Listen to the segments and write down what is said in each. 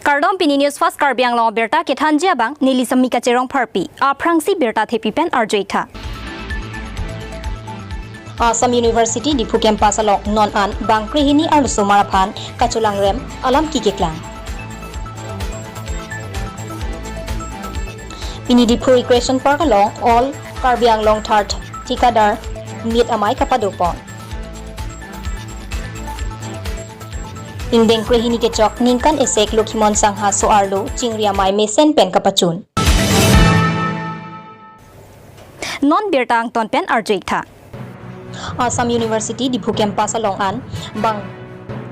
Kardom Pini News Fast Karbiang Long Berta Ketanjia Bang Nili Samika Cherong Parpi A Prangsi Berta Thepi Pen Arjoita Assam University Dipu Campus Along Non An Bang Krihini Arluso Marapan Kachulang Rem Alam Kikeklang Pini Dipu Recreation Park Along All Karbiang Long Tart Tikadar Meet Amai Kapadopon Indeng krihini ke chok ningkan esek Lokimon Sangha Soarlo Chingria Mai Mesen Pen Kapachun Non Bertang Ton Pen Arjoita Assam University Dipu Campus Along An Bang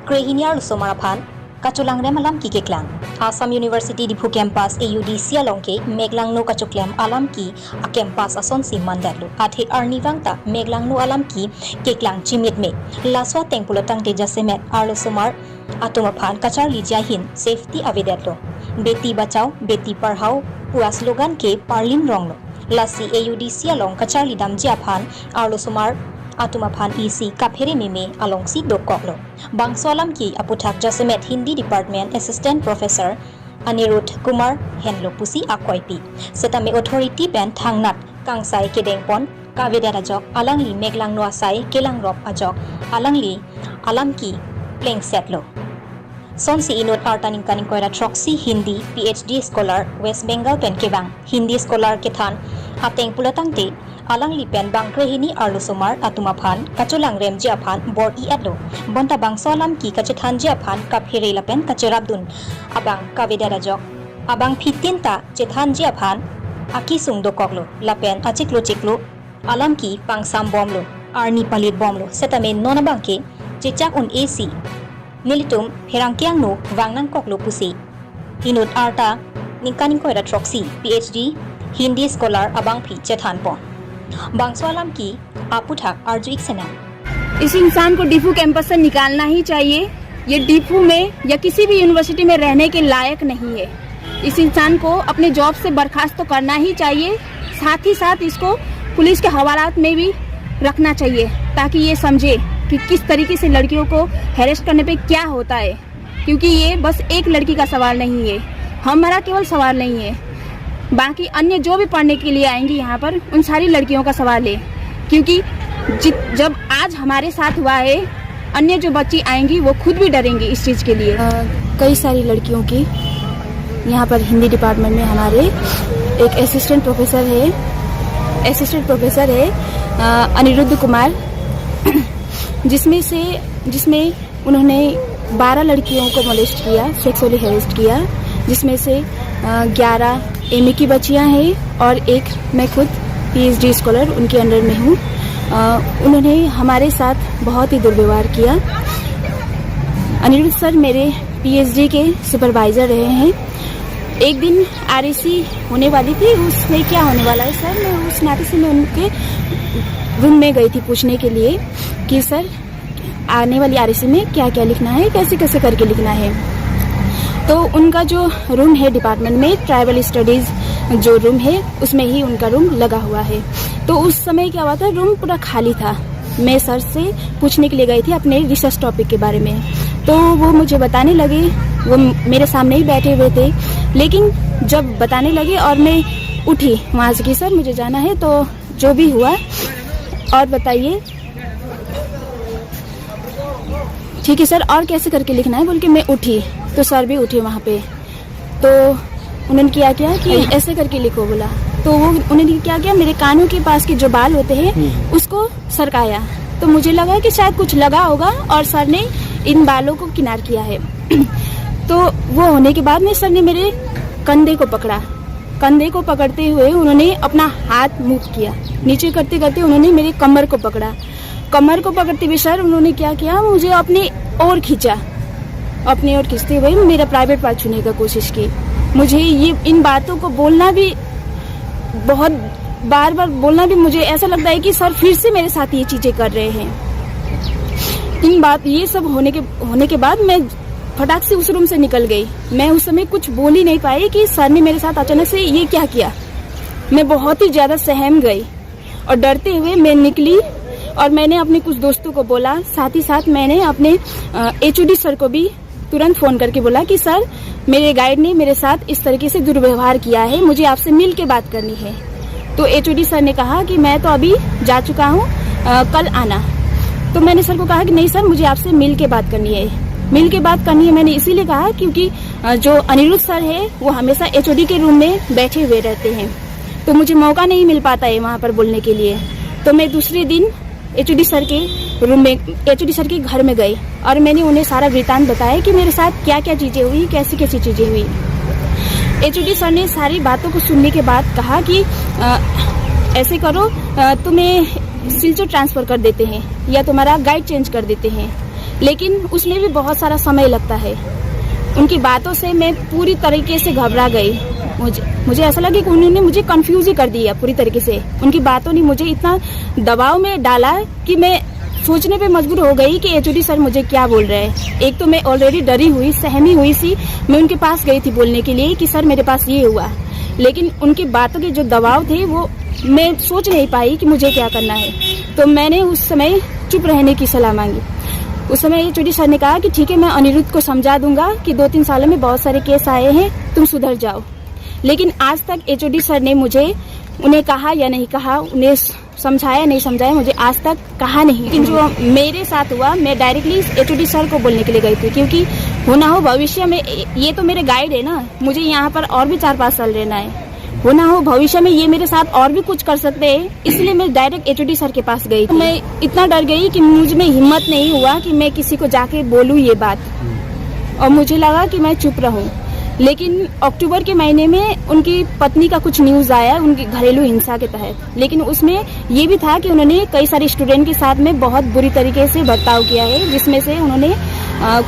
Krihini Arluso Marapan Kachulang Rem Alam Kikeklang Assam University Dipu Campus AUDC Along ke Meglang no Kachuklem Alam ki A Campus Ason Si Mandalo Athe Arni Vangta Meglang no Alam ki Keklang Chimit Me Laswa Tengpulotang Teja Semet Arlusomar Atumaphan Kachar Lijia Hin Safety Avedetlo Beti Bachao Beti Parhao Pura slogan ke Parlim Ronglo Lasi AUDC Along Kachar Lidam Jiaphan Arlusomar Atumaphan EC Kaphere Meme Along Si Dokoklo Bangsolam ki Aputhak Jasemet Hindi Department Assistant Professor Anirudh Kumar Henlo Pusi Akoipi Setame Authority Pen Thangnat Kangsai Kedengpon Kavedera Jok Alangli Meglang Noasai Kelang Rop Ajok Alangli Alam ki Pleng Setlo Sonsi Inut Artaning Kaning Koira Troxy Hindi PhD Scholar West Bengal Pen Kebang Hindi Scholar Kethan Ateng Pulatangte Alang Lipen Bang Krihini Arlusomar Atumaphan Kachulang Rem Jiaphan Bor I Adlo Bonta Bang Solam ki Kachethan Jiaphan Kaphere Lapen Kacherabdun Abang Kavedera Jok Abang Phitinta Chethan Jiaphan Akisung Dokoklo Lapen Achiklo Chiklo Alam ki Pangsam Bomlo Arni Palit Bomlo Setame Nonabang ke Chechak un AC Nilitum Herangkiang no Wangnang Koklo Pusi Inut Arta Ningkaning Koira Troxy PhD Hindi Scholar Abang Phi Chethan Pon बांसवालाम की आपुठक आर्जुइक सेना इस इंसान को Diphu campus से निकालना ही चाहिए। ये डिफू में या किसी भी यूनिवर्सिटी में रहने के लायक नहीं है। इस इंसान को अपने जॉब से बर्खास्त तो करना ही चाहिए, साथ ही साथ इसको पुलिस के हवालात में भी रखना चाहिए ताकि ये समझे कि किस तरीके से लड़कियों को हैरेस्ट करने पे क्या होता है। क्योंकि ये बस एक लड़की का सवाल नहीं है, हमारा केवल सवाल नहीं है, बाकी अन्य जो भी पढ़ने के लिए आएंगी यहाँ पर उन सारी लड़कियों का सवाल है। क्योंकि जब आज हमारे साथ हुआ है, अन्य जो बच्ची आएंगी वो खुद भी डरेंगी इस चीज़ के लिए। कई सारी लड़कियों की यहाँ पर हिंदी डिपार्टमेंट में हमारे एक असिस्टेंट प्रोफेसर है अनिरुद्ध कुमार, जिसमें उन्होंने 12 लड़कियों को मोलेस्ट किया, सेक्सुअली हैरेस्ट किया, जिसमें से 11 एमए की बच्चियां हैं और एक मैं खुद पीएचडी स्कॉलर उनके अंडर में हूँ। उन्होंने हमारे साथ बहुत ही दुर्व्यवहार किया। अनिरुद्ध सर मेरे पीएचडी के सुपरवाइजर रहे हैं। एक दिन आरएसी होने वाली थी, उसमें क्या होने वाला है सर, मैं उस नाते से मैं उनके रूम में गई थी पूछने के लिए कि सर आने वाली आरएसी में क्या क्या लिखना है, कैसे कैसे करके लिखना है। तो उनका जो रूम है डिपार्टमेंट में, ट्राइबल स्टडीज जो रूम है उसमें ही उनका रूम लगा हुआ है। तो उस समय क्या हुआ था, रूम पूरा खाली था। मैं सर से पूछने के लिए गई थी अपने रिसर्च टॉपिक के बारे में, तो वो मुझे बताने लगे, वो मेरे सामने ही बैठे हुए थे। लेकिन जब बताने लगे और मैं उठी वहाँ से कि सर मुझे जाना है, तो जो भी हुआ और बताइए, ठीक है सर और कैसे करके लिखना है बोल के मैं उठी, तो सर भी उठे वहाँ पे। तो उन्होंने क्या किया कि ऐसे करके लिखो बोला, तो वो उन्होंने क्या किया, मेरे कानों के पास के जो बाल होते हैं उसको सरकाया। तो मुझे लगा कि शायद कुछ लगा होगा और सर ने इन बालों को किनार किया है। तो वो होने के बाद में सर ने मेरे कंधे को पकड़ा। कंधे को पकड़ते हुए उन्होंने अपना हाथ मूव किया, नीचे करते करते उन्होंने मेरे कमर को पकड़ा। कमर को पकड़ते हुए सर उन्होंने क्या किया, मुझे अपनी ओर खींचा। अपनी ओर खींचते हुए मेरा प्राइवेट पार्ट छूने का कोशिश की। मुझे ये इन बातों को बोलना भी बहुत बार बार बोलना भी मुझे ऐसा लगता है कि सर फिर से मेरे साथ ये चीजें कर रहे हैं। ये सब होने के बाद मैं फटाक से उस रूम से निकल गई। मैं उस समय कुछ बोल ही नहीं पाई कि सर ने मेरे साथ अचानक से ये क्या किया। मैं बहुत ही ज्यादा सहम गई और डरते हुए मैं निकली और मैंने अपने कुछ दोस्तों को बोला, साथ ही साथ मैंने अपने एचओडी सर को भी तुरंत फोन करके बोला कि सर मेरे गाइड ने मेरे साथ इस तरीके से दुर्व्यवहार किया है, मुझे आपसे मिल के बात करनी है। तो एचओडी सर ने कहा कि मैं तो अभी जा चुका हूँ, कल आना। तो मैंने सर को कहा कि नहीं सर, मुझे आपसे मिल के बात करनी है। मिल के बात करनी है मैंने इसीलिए कहा क्योंकि जो अनिरुद्ध सर है वो हमेशा एचओडी के रूम में बैठे हुए रहते हैं, तो मुझे मौका नहीं मिल पाता है वहाँ पर बोलने के लिए। तो मैं दूसरे दिन एचओडी सर के रूम में, एचओडी सर के घर में गई और मैंने उन्हें सारा वृतांत बताया कि मेरे साथ क्या क्या चीजें हुई, कैसी कैसी चीजें हुई। एचओडी सर ने सारी बातों को सुनने के बाद कहा कि ऐसे करो, तुम्हें सिलचर ट्रांसफर कर देते हैं या तुम्हारा गाइड चेंज कर देते हैं, लेकिन उसमें भी बहुत सारा समय लगता है। उनकी बातों से मैं पूरी तरीके से घबरा गई। मुझे ऐसा लगा कि उन्होंने मुझे कंफ्यूज ही कर दिया पूरी तरीके से। उनकी बातों ने मुझे इतना दबाव में डाला कि मैं सोचने पे मजबूर हो गई कि एचओडी सर मुझे क्या बोल रहे हैं। एक तो मैं ऑलरेडी डरी हुई, सहमी हुई सी, मैं उनके पास गई थी बोलने के लिए कि सर मेरे पास ये हुआ, लेकिन उनकी बातों के जो दबाव थे वो मैं सोच नहीं पाई कि मुझे क्या करना है। तो मैंने उस समय चुप रहने की सलाह मांगी। उस समय एचओडी सर ने कहा कि ठीक है, मैं अनिरुद्ध को समझा दूंगा कि 2-3 सालों में बहुत सारे केस आए हैं, तुम सुधर जाओ। लेकिन आज तक एचओडी सर ने मुझे उन्हें कहा या नहीं कहा, उन्हें समझाया नहीं समझाया, मुझे आज तक कहा नहीं। लेकिन जो मेरे साथ हुआ, मैं डायरेक्टली एचओडी सर को बोलने के लिए गई थी, क्योंकि हो ना हो भविष्य में, ये तो मेरे गाइड है ना, मुझे यहाँ पर और भी 4-5 साल रहना है, हो ना हो भविष्य में ये मेरे साथ और भी कुछ कर सकते हैं, इसलिए मैं डायरेक्ट एचओडी सर के पास गई। मैं इतना डर गई कि मुझ में हिम्मत नहीं हुआ कि मैं किसी को जाके बोलूँ ये बात, और मुझे लगा कि मैं चुप रहूं। लेकिन अक्टूबर के महीने में उनकी पत्नी का कुछ न्यूज आया उनकी घरेलू हिंसा के तहत, लेकिन उसमें ये भी था कि उन्होंने कई सारे स्टूडेंट के साथ में बहुत बुरी तरीके से बर्ताव किया है, जिसमें से उन्होंने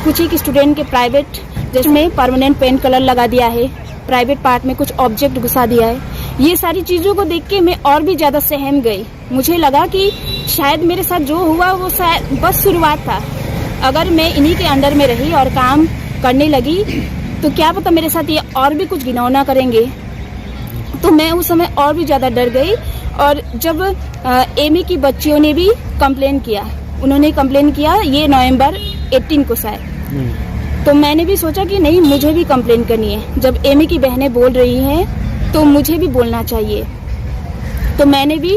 कुछ एक स्टूडेंट के प्राइवेट, जिसमें परमानेंट पेंट कलर लगा दिया है, प्राइवेट पार्ट में कुछ ऑब्जेक्ट घुसा दिया है। ये सारी चीजों को देख के मैं और भी ज्यादा सहम गई। मुझे लगा कि शायद मेरे साथ जो हुआ वो शायद बस शुरुआत था। अगर मैं इन्हीं के अंडर में रही और काम करने लगी तो क्या पता मेरे साथ ये और भी कुछ घिनौना करेंगे। तो मैं उस समय और भी ज्यादा डर गई। और जब एमए की बच्चियों ने भी कंप्लेन किया, उन्होंने कंप्लेन किया ये नवंबर 18 को शायद, तो मैंने भी सोचा कि नहीं, मुझे भी कंप्लेन करनी है। जब एमए की बहनें बोल रही हैं तो मुझे भी बोलना चाहिए। तो मैंने भी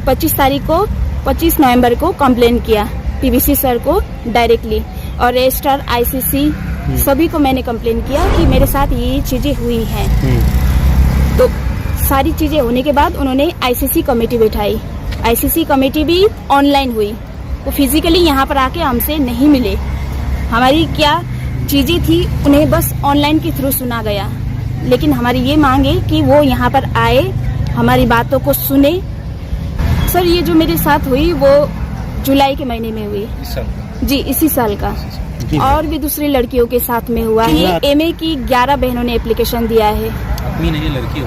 25 नवंबर को कंप्लेन किया पीबीसी सर को डायरेक्टली, और रजिस्ट्रार आईसीसी सभी को मैंने कंप्लेन किया कि मेरे साथ ये चीजें हुई हैं। तो सारी चीजें होने के बाद उन्होंने आईसीसी कमेटी बैठाई। आईसीसी कमेटी भी ऑनलाइन हुई, वो फिजिकली यहाँ पर आके हमसे नहीं मिले। हमारी क्या चीजें थी उन्हें बस ऑनलाइन के थ्रू सुना गया, लेकिन हमारी ये मांग है कि वो यहाँ पर आए, हमारी बातों को सुने। सर ये जो मेरे साथ हुई वो जुलाई के महीने में हुई जी, इसी साल का। और भी दूसरी लड़कियों के साथ में हुआ है। एमए की 11 बहनों ने एप्लीकेशन दिया है। अपनी नहीं, लड़की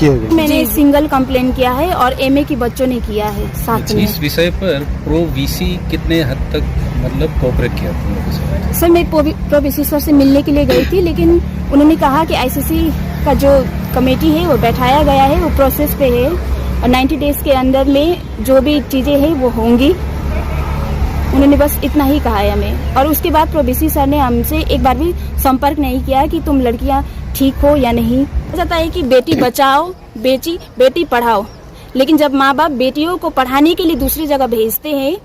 हो गई। मैंने सिंगल कंप्लेन किया है और एमए की बच्चों ने किया है साथ में। इस विषय पर प्रो वीसी कितने हद तक मतलब कोऑपरेट किया तुम लोगों से? सर मैं प्रो वीसी सर से मिलने के लिए गई थी, लेकिन उन्होंने कहा कि आईसीसी का जो कमेटी है वो बैठाया गया है, वो प्रोसेस पे है और 90 डेज के अंदर में जो भी चीजें हैं वो होंगी। उन्होंने बस इतना ही कहा है हमें। और उसके बाद प्रोबीसी सर ने हमसे एक बार भी संपर्क नहीं किया कि तुम लड़कियां ठीक हो या नहीं। जाता है कि बेटी बचाओ, बेटी पढ़ाओ, लेकिन जब माँ बाप बेटियों को पढ़ाने के लिए दूसरी जगह भेजते हैं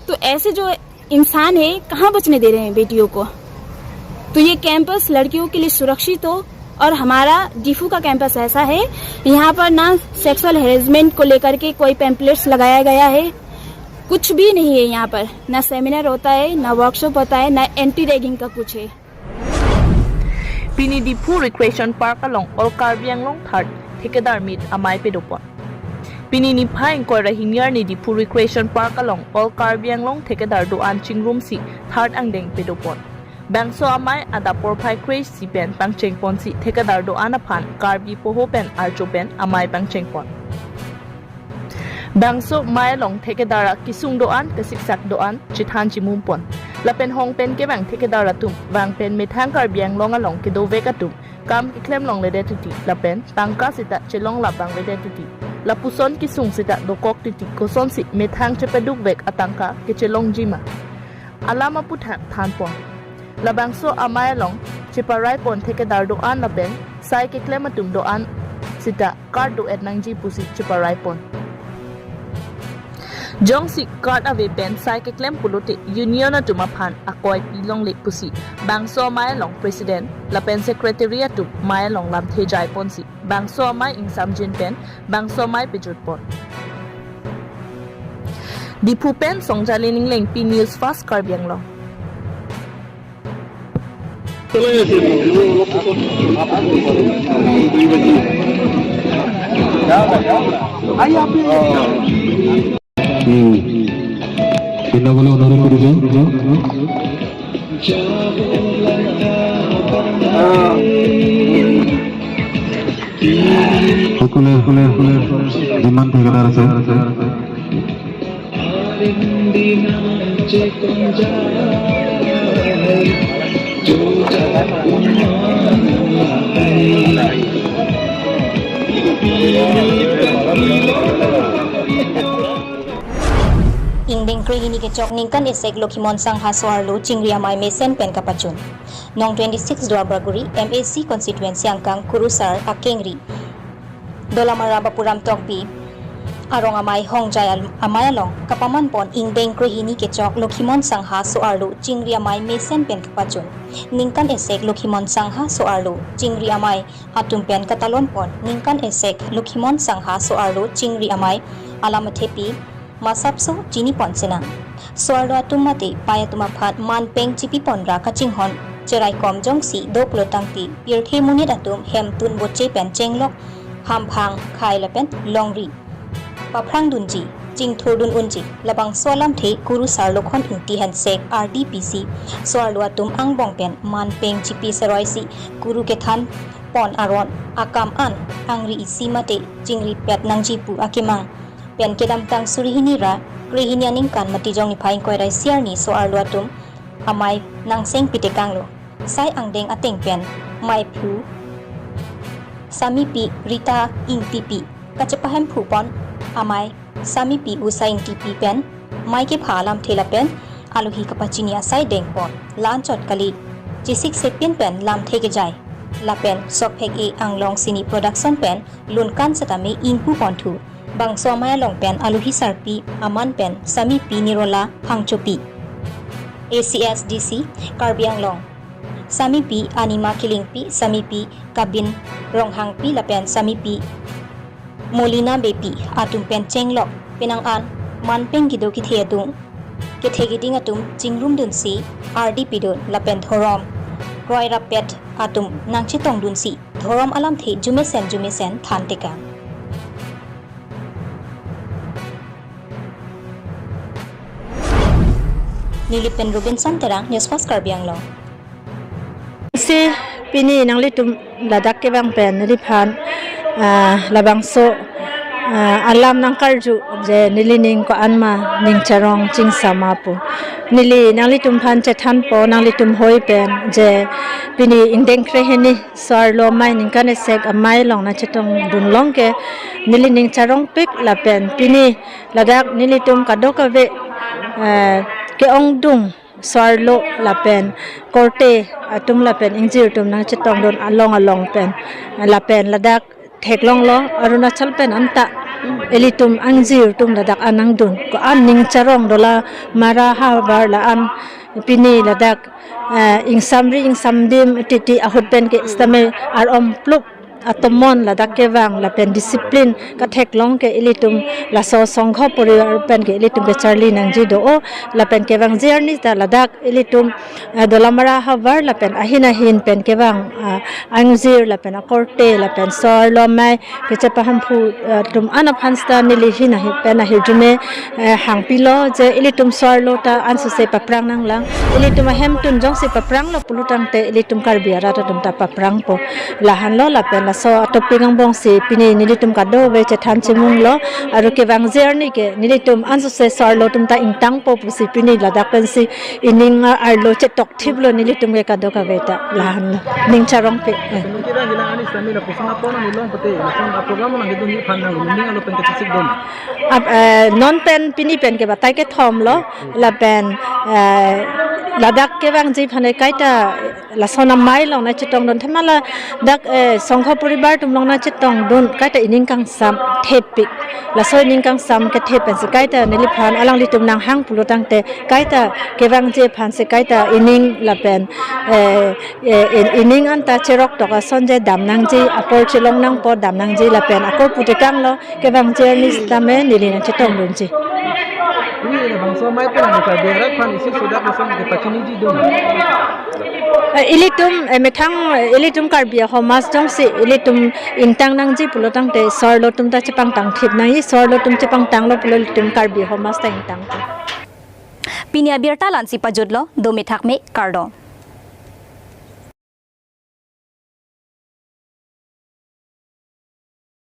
तो ऐसे जो इंसान है कहाँ बचने दे रहे हैं बेटियों को। तो ये कैंपस लड़कियों के लिए सुरक्षित हो, और हमारा डिफू का कैंपस ऐसा है, यहाँ पर ना सेक्सुअल हैरेसमेंट को लेकर के कोई पैम्पलेट्स लगाया गया है, कुछ भी नहीं है यहाँ पर, ना सेमिनार होता है, ना वर्कशॉप होता है, ना एंटी रैगिंग का कुछ है। Pini Difu Recreation Park along or Karbi Anglong Third Thekedar Meet Amai Pedopon. Pini ni Pine Kora Himiar ni Difu Recreation Park along or Karbi Anglong Thekedar do Anching Room Si Third Angdeng Pedopon. Bangso Amai Adapor Pai Craze Si Pen Pangcheng Pon Si Thekedar do Anapan Karbi Poho Pen Archo Pen Amai Pangcheng Pon. Bangso Mai Long Thekedara Kisung Doan Kasiksak Doan Chithan Chimum Pon. Lapen Hong Pen ke bang Thekedara tum bang pen methang Karbiang long along ke do vekatum kam iklem long lede tuti lapen tangka sita chelong labang lede tuti lapuson kisung sita dokok tuti koson si methang chepeduk vek atangka ke chelong jima alama puthan than pon labangso amay long Chiparai pon thekedar doan lapen sai ke klem atum doan sita card do et nangji pusi Chiparai pon. Jong si card ave pen sai ke klem pulote union atuma phan akoi pilong le pusi bangso mai long president lapen secretariat tu mai long lam thejai pon si bangso mai insam jin pen bangso mai pejut pon. Dipu pen songjalining leng P News Fast Karbiang long. Pinawala unaru kurujo. Kuler diman thekadar ase. Ingdeng Krihini ke chok ningkan esek Lokhimon Sangha Soarlo Chingria Mai Mesen pen kapachun. Nong 26 Dwarbraguri MAC constituency angkang Kurusar Akengri. Dolamara Bapuram Tokpi Arong amai hongjay amay along kapaman pon Ingdeng Krihini ke chok Lokhimon Sangha Soarlo Chingria Mai Mesen pen kapachun. Ningkan esek Lokhimon Sangha Soarlo Chingria Mai atum pen katalon pon ningkan esek Lokhimon Sangha Soarlo Chingria Mai alamathepi masapso chini ponsena soardo atumate payatuma phat manpeng chipi ponra kachinghon cherai kom jongsi do plotangti pirthe munit atum hem tun boche pen chenglok hamphang khai lapen longri paprang dunji chingthurdun unji labang solam the kuru sarlokhon inti handshake RDPC soardo atum angbong pen manpeng chipi seroisi kuru kethan pon aron akam an angri isimate chingri pet nangjipu akimang pen kedam tang surihini ra krihini aning kan matijong ni phaing koi rai siar ni so arlo atum amai nangseng pitekanglo sai angdeng ateng pen mai phu sami pi rita ing pipi kachapahem phu pon amai sami pi usaing tipi pen mai ke phalam thela pen aluhi kapachinia sai deng pon lan chot kali jisik sepin pen lam thege jai la pen sophek e anglong sini production pen lunkan satame ingpu pon thu bangso maya long pen aluhi sarpi aman pen sami pi nirola hangchopi ACSDC Karbiang long sami pi anima killing pi sami pi kabin ronghang pi lapen sami pi molina bepi atum pen chenglok penang an man peng gido ki thedung ke thegiding atum chingrum dun si RDP dun lapen thorom roi rapet atum nangchi tong dun si thorom alam the jumesen thanteka Nilipen Robinson terang News Fast Karbiang long. Si pini nang litum ladak ke bang pen niliphan labang so alam nang karju je nilining ko anma ning charong ching samapu nili nang litum phan che than po nang litum hoi pen je pini Ingdeng Krihini sarlo mai ning kan sek amai long na chetong dun long ke nilining charong pik la pen pini ladak nilitum kadoka ve ke ong dung sarlo lapen korte atum lapen ingjir tum nang chetong don along pen lapen ladak theklong lo Arunachal pen anta elitum angjir tum ladak anang dun ko an ning charong dola mara habar la an pini ladak ingsamdim titi ahut pen ke stame ar om pluk atomon ladak ke wang lapen discipline ka theklong ke elitum la so songkho poriwar pen ke elitum ke charli nangji do o lapen ke wang journey ta ladak elitum dolamara havar lapen ahina hin pen ke wang angzir lapen akorte lapen sor lomai ke chapaham phu tum anaphansta nili hina hi pen a hirjume hangpilo je elitum sor lota ansu se paprang nang lang elitum hem tun jong se paprang lo pulutang te elitum karbiara ta tum ta paprang po lahan lo lapen laso atopingang bongsi pini nilitum kado we chathan chimung lo aru kebang jerni ke nilitum ansu se sarlo tum ta ingtang po pusi pini ladak pensi ininga arlo chetok thiblo nilitum ke kado ka beta lahan ning charong pe Kemungkinan hilang anis kami na pusang apa na nilong pati langsung program nang gitu ni pan nang ning alo pen kacisik dom. ab non pen pini pen ke batai ke thom lo la pen ladak ke bang ji phane kaita la sona mai long na chitong don thamala dak songkho poribar tum long na chitong don kaita ining kang sam thepik la soi ning kang sam ke thep pen se kaita nili phan alang li tum nang hang pulotang te kaita ke bang je phan se kaita ining la pen ining anta cherok to ka sonje dam nang ji apor chilong nang po dam nang ji la pen akor putekang lo ke bang je ni stame nili na chitong don ji Ini na bangsa mai pa nang ka berat pan isi sudah pasang ke pachini ji dom. ilitum karbia homas jong si ilitum intang nang ji pulotang te sorlo tum ta chepang tang thip nai sorlo tum chepang tang lo pulitum karbia homas ta intang Pinia Birta Lansi Pajudlo, Domithak Me Cardo.